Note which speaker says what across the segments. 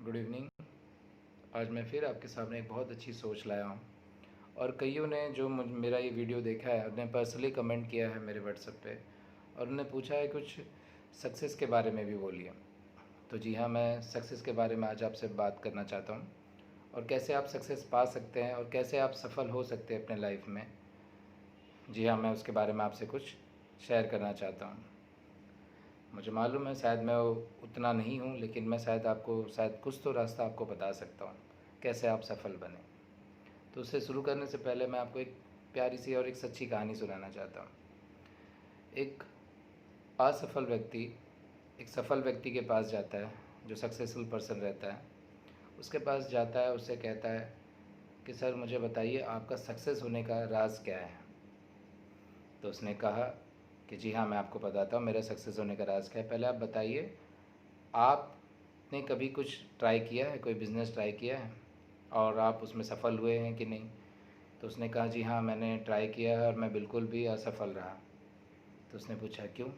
Speaker 1: Good evening. आज मैं फिर आपके सामने एक बहुत अच्छी सोच लाया हूँ और कईयों ने जो मेरा ये वीडियो देखा है उन्हें पर्सनली कमेंट किया है मेरे व्हाट्सएप पे और उन्हें पूछा है कुछ सक्सेस के बारे में भी बोलिए। तो जी हाँ, मैं सक्सेस के बारे में आज आपसे बात करना चाहता हूँ और कैसे आप सक्सेस पा सकते हैं और कैसे आप सफल हो सकते हैं अपने लाइफ में। जी हाँ, मैं उसके बारे में आपसे कुछ शेयर करना चाहता हूँ। मुझे मालूम है शायद मैं उतना नहीं हूँ, लेकिन मैं शायद कुछ तो रास्ता आपको बता सकता हूँ कैसे आप सफल बने। तो उससे शुरू करने से पहले मैं आपको एक प्यारी सी और एक सच्ची कहानी सुनाना चाहता हूँ। एक असफल व्यक्ति एक सफल व्यक्ति के पास जाता है, जो सक्सेसफुल पर्सन रहता है। उसके पास जाता है, उससे कहता है कि सर मुझे बताइए आपका सक्सेस होने का राज क्या है। तो उसने कहा कि जी हाँ, मैं आपको बताता हूँ मेरा सक्सेस होने का राज क्या है। पहले आप बताइए, आपने कभी कुछ ट्राई किया है, कोई बिज़नेस ट्राई किया है और आप उसमें सफल हुए हैं कि नहीं। तो उसने कहा जी हाँ, मैंने ट्राई किया है और मैं बिल्कुल भी असफल रहा। तो उसने पूछा क्यों।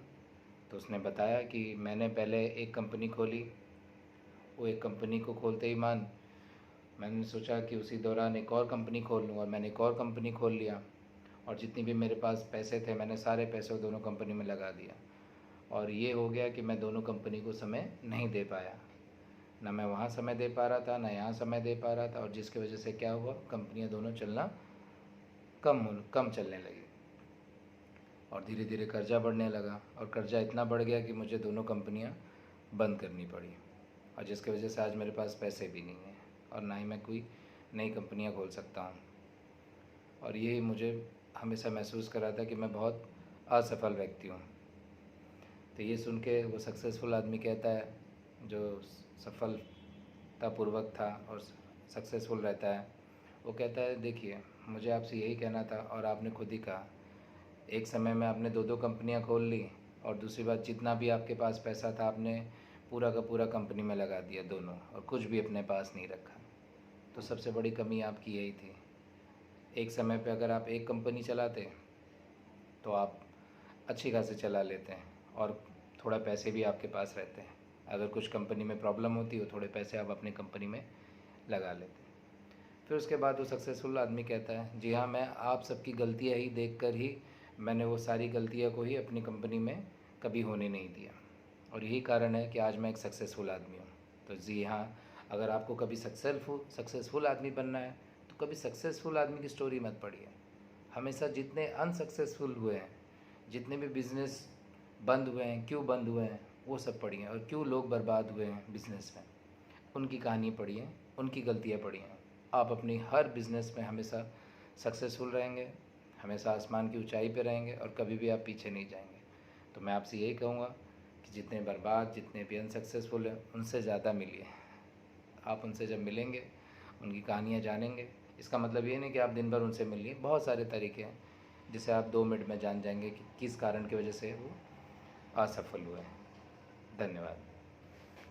Speaker 1: तो उसने बताया कि मैंने पहले एक कंपनी खोली, वो एक कंपनी को खोलते ही मैंने सोचा कि उसी दौरान एक और कंपनी खोल लूँ और मैंने एक और कंपनी खोल लिया और जितनी भी मेरे पास पैसे थे मैंने सारे पैसे दोनों कंपनी में लगा दिया और ये हो गया कि मैं दोनों कंपनी को समय नहीं दे पाया। ना मैं वहाँ समय दे पा रहा था, ना यहाँ समय दे पा रहा था और जिसकी वजह से क्या हुआ, कंपनियाँ दोनों चलना कम चलने लगी और धीरे धीरे कर्ज़ा बढ़ने लगा और कर्ज़ा इतना बढ़ गया कि मुझे दोनों कंपनियां बंद करनी पड़ी और जिसकी वजह से आज मेरे पास पैसे भी नहीं हैं और ना ही मैं कोई नई कंपनियां खोल सकता हूं। और ये मुझे हमेशा महसूस करा था कि मैं बहुत असफल व्यक्ति हूँ। तो ये सुन के वो सक्सेसफुल आदमी कहता है, जो सफलतापूर्वक था और सक्सेसफुल रहता है, वो कहता है देखिए मुझे आपसे यही कहना था और आपने खुद ही कहा, एक समय में आपने दो दो कंपनियां खोल ली और दूसरी बात जितना भी आपके पास पैसा था आपने पूरा का पूरा कंपनी में लगा दिया दोनों और कुछ भी अपने पास नहीं रखा। तो सबसे बड़ी कमी आपकी यही थी। एक समय पे अगर आप एक कंपनी चलाते तो आप अच्छी खासी चला लेते हैं और थोड़ा पैसे भी आपके पास रहते हैं। अगर कुछ कंपनी में प्रॉब्लम होती हो थोड़े पैसे आप अपनी कंपनी में लगा लेते हैं। फिर उसके बाद वो सक्सेसफुल आदमी कहता है जी हाँ, मैं आप सबकी गलतियाँ ही देखकर ही मैंने वो सारी गलतियाँ को ही अपनी कंपनी में कभी होने नहीं दिया और यही कारण है कि आज मैं एक सक्सेसफुल आदमी हूँ। तो जी हाँ, अगर आपको कभी सक्सेसफुल आदमी बनना है तो कभी सक्सेसफुल आदमी की स्टोरी मत पढ़िए। हमेशा जितने अनसक्सेसफुल हुए हैं, जितने भी बिज़नेस बंद हुए हैं, क्यों बंद हुए हैं वो सब पढ़िए और क्यों लोग बर्बाद हुए हैं बिज़नेस में, उनकी कहानी पढ़िए, उनकी गलतियाँ पढ़िए। आप अपनी हर बिज़नेस में हमेशा सक्सेसफुल रहेंगे, हमेशा आसमान की ऊंचाई पे रहेंगे और कभी भी आप पीछे नहीं जाएंगे। तो मैं आपसे यही कहूँगा कि जितने बर्बाद, जितने भी अनसक्सेसफुल हैं उनसे ज़्यादा मिलिए। आप उनसे जब मिलेंगे, उनकी कहानियाँ जानेंगे, इसका मतलब ये नहीं कि आप दिन भर उनसे मिलिए, बहुत सारे तरीके हैं जिसे आप 2 मिनट में जान जाएंगे कि किस कारण की वजह से वो असफल हुए हैं। धन्यवाद।